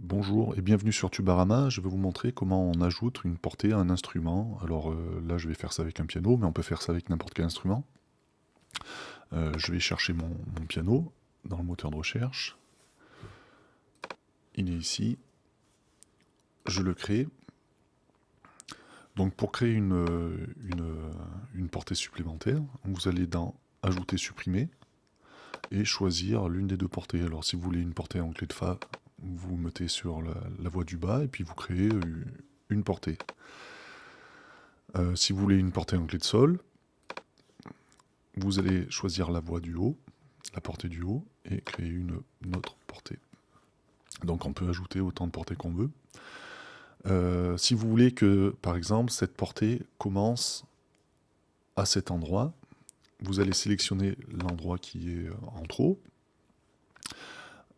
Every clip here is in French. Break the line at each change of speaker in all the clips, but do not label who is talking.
Bonjour et bienvenue sur Tubarama. Je vais vous montrer comment on ajoute une portée à un instrument. Alors là, je vais faire ça avec un piano, mais on peut faire ça avec n'importe quel instrument. Je vais chercher mon piano dans le moteur de recherche. Il est ici. Je le crée. Donc pour créer une portée supplémentaire, vous allez dans Ajouter, supprimer et choisir l'une des deux portées. Alors si vous voulez une portée en clé de Fa, vous mettez sur la voie du bas et puis vous créez une portée. Si vous voulez une portée en clé de Sol, vous allez choisir la voie du haut, la portée du haut, et créer une autre portée. Donc on peut ajouter autant de portées qu'on veut. Si vous voulez que, par exemple, cette portée commence à cet endroit, vous allez sélectionner l'endroit qui est en trop.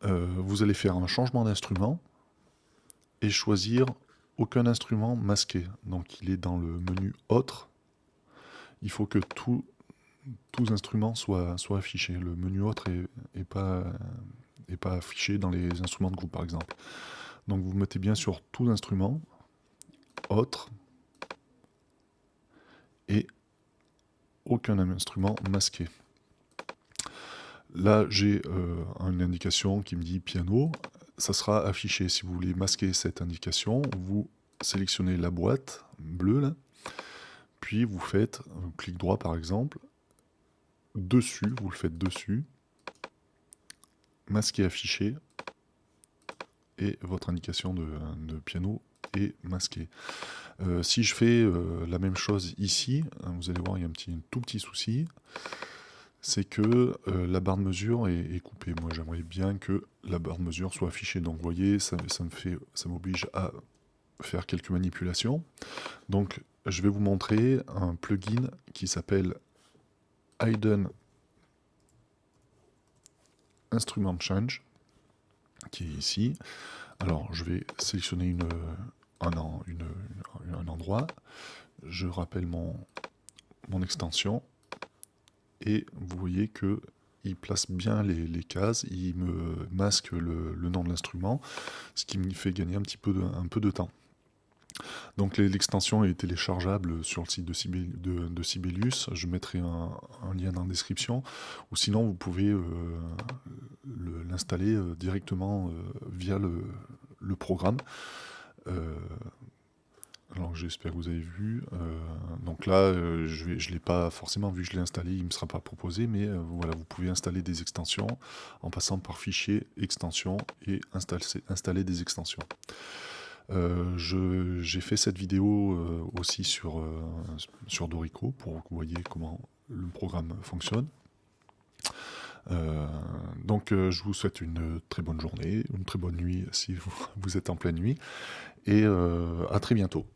Vous allez faire un changement d'instrument et choisir aucun instrument masqué. Donc il est dans le menu Autre. Il faut que tous instruments soient affichés. Le menu Autre est pas affiché dans les instruments de groupe, par exemple. Donc vous mettez bien sur tous instruments, Autre, et aucun instrument masqué. Là, j'ai une indication qui me dit piano. Ça sera affiché. Si vous voulez masquer cette indication, vous sélectionnez la boîte bleue, là, puis vous faites un clic droit, par exemple, dessus, vous le faites dessus, masquer, affiché, et votre indication de piano est masquée. Si je fais la même chose ici, vous allez voir, il y a un tout petit souci, c'est que la barre de mesure est coupée. Moi, j'aimerais bien que la barre de mesure soit affichée. Donc, vous voyez, ça m'oblige à faire quelques manipulations. Donc, je vais vous montrer un plugin qui s'appelle Hidden Instrument Change, qui est ici. Alors, je vais sélectionner un endroit. Je rappelle mon extension. Et vous voyez que il place bien les cases, il me masque le nom de l'instrument, ce qui me fait gagner un peu de temps. Donc l'extension est téléchargeable sur le site de Sibelius, je mettrai un lien dans la description, ou sinon vous pouvez l'installer directement via le programme. Alors j'espère que vous avez vu. Donc là, je ne l'ai pas forcément, vu que je l'ai installé, il ne me sera pas proposé, mais voilà, vous pouvez installer des extensions en passant par fichier, extension et installer des extensions. J'ai fait cette vidéo aussi sur Dorico pour que vous voyez comment le programme fonctionne. Donc je vous souhaite une très bonne journée, une très bonne nuit si vous êtes en pleine nuit, et à très bientôt.